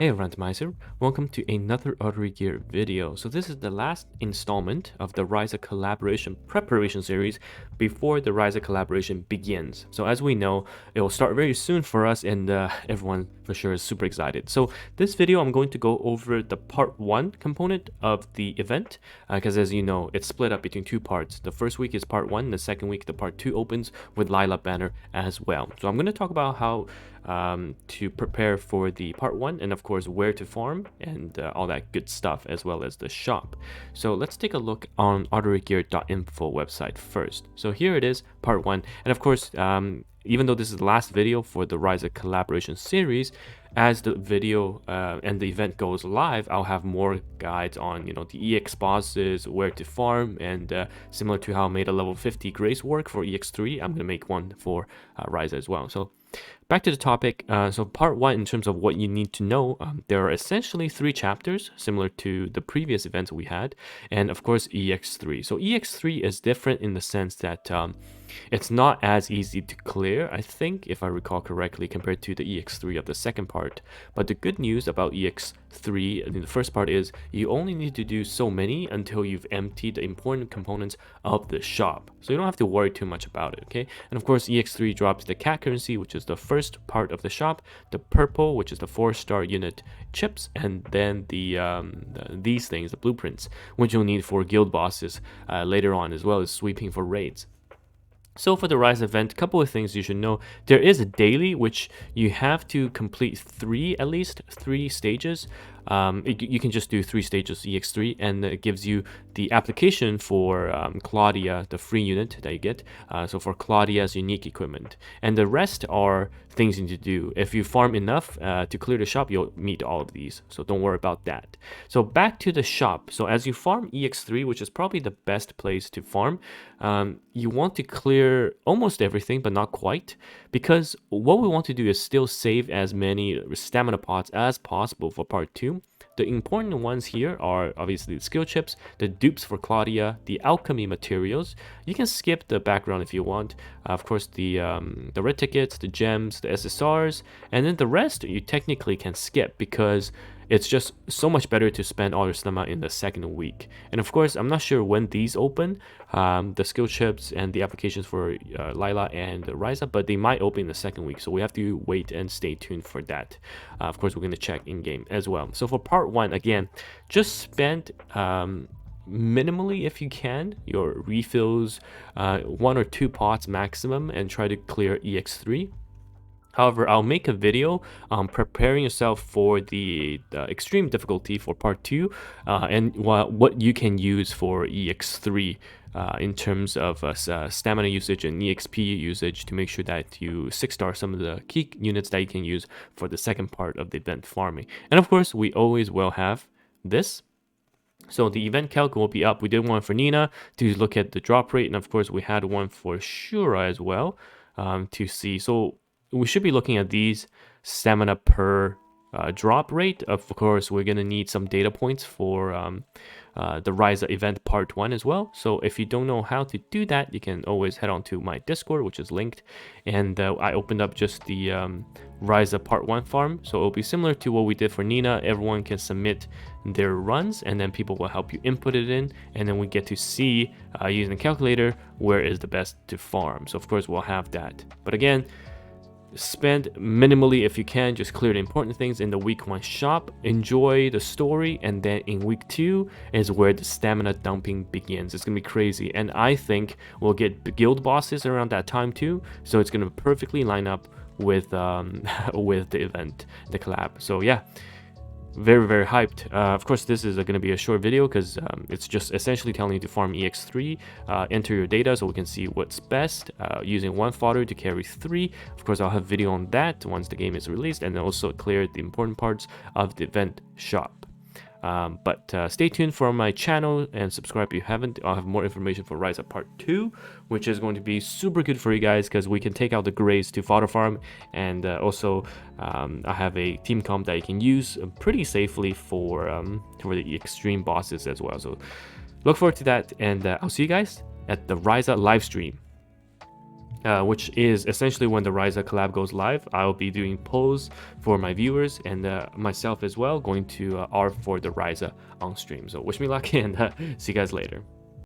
Hey everyone, TimaeuSS. Welcome to another Artery Gear video. So this is the last installment of the Ryza collaboration preparation series before the Ryza collaboration begins. So as we know, it will start very soon for us, and everyone for sure is super excited. So this video, I'm going to go over the part 1 component of the event, because as you know, it's split up between two parts. The first week is part 1, the second week the part 2 opens with Lila banner as well. So I'm going to talk about how to prepare for the part 1, and of course where to farm and all that good stuff, as well as the shop. So let's take a look on arterygear.info website first. So here it is, part 1, and of course even though this is the last video for the Ryza collaboration series, as the video and the event goes live, I'll have more guides on, the EX bosses, where to farm, and similar to how I made a level 50 Grace work for EX3, I'm gonna make one for Ryza as well. So back to the topic. So part 1, in terms of what you need to know, there are essentially 3 chapters similar to the previous events we had, and of course EX3. So EX3 is different in the sense that it's not as easy to clear, I think, if I recall correctly, compared to the EX3 of the second part. But the good news about EX3 in the first part is you only need to do so many until you've emptied the important components of the shop. So you don't have to worry too much about it, okay? And of course, EX3 drops the cat currency, which is the first part of the shop, the purple, which is the 4-star unit chips, and then these things, the blueprints, which you'll need for guild bosses later on, as well as sweeping for raids. So for the Ryza event, a couple of things you should know. There is a daily, which you have to complete at least three stages. You can just do 3 stages EX3, and it gives you the application for Claudia, the free unit that you get. So for Claudia's unique equipment, and the rest are things you need to do. If you farm enough to clear the shop, you'll meet all of these, so don't worry about that. So back to the shop. So as you farm EX3, which is probably the best place to farm, you want to clear almost everything, but not quite, because what we want to do is still save as many stamina pots as possible for part 2. The important ones here are obviously the skill chips, the dupes for Claudia, the alchemy materials. You can skip the background if you want. Of course, the red tickets, the gems, the SSRs, and then the rest you technically can skip, because it's just so much better to spend all your stamina in the second week. And of course, I'm not sure when these open, the skill chips and the applications for Lila and Ryza, but they might open in the second week, so we have to wait and stay tuned for that. Of course, we're going to check in game as well. So for part 1, again, just spend minimally, if you can, your refills, 1 or 2 pots maximum, and try to clear EX3. However, I'll make a video preparing yourself for the extreme difficulty for part 2, and what you can use for EX3 in terms of stamina usage and EXP usage, to make sure that you 6-star some of the key units that you can use for the second part of the event farming. And of course, we always will have this. So the event calc will be up. We did one for Nina to look at the drop rate, and of course we had one for Shura as well to see. So we should be looking at these stamina per drop rate. Of course, we're going to need some data points for the Ryza event part 1 as well. So if you don't know how to do that, you can always head on to my Discord, which is linked. And I opened up just the Ryza part 1 farm. So it'll be similar to what we did for Nina. Everyone can submit their runs, and then people will help you input it in. And then we get to see, using the calculator, where is the best to farm. So of course, we'll have that. But again, spend minimally if you can. Just clear the important things in the week 1 shop, enjoy the story, and then in week 2 is where the stamina dumping begins. It's gonna be crazy, and I think we'll get guild bosses around that time too, so it's gonna perfectly line up with with the event, the collab. So yeah, very, very hyped. Of course, this is going to be a short video, because it's just essentially telling you to farm EX3, enter your data so we can see what's best, using 1 fodder to carry 3. Of course, I'll have video on that once the game is released, and then also clear the important parts of the event shop. But stay tuned for my channel and subscribe if you haven't. I'll have more information for Ryza part 2, which is going to be super good for you guys, because we can take out the grays to fodder farm, and also I have a team comp that you can use pretty safely for the extreme bosses as well. So look forward to that, and I'll see you guys at the Ryza live stream. which is essentially when the Ryza collab goes live. I'll be doing polls for my viewers and myself as well, going to R for the Ryza on stream. So wish me luck and see you guys later.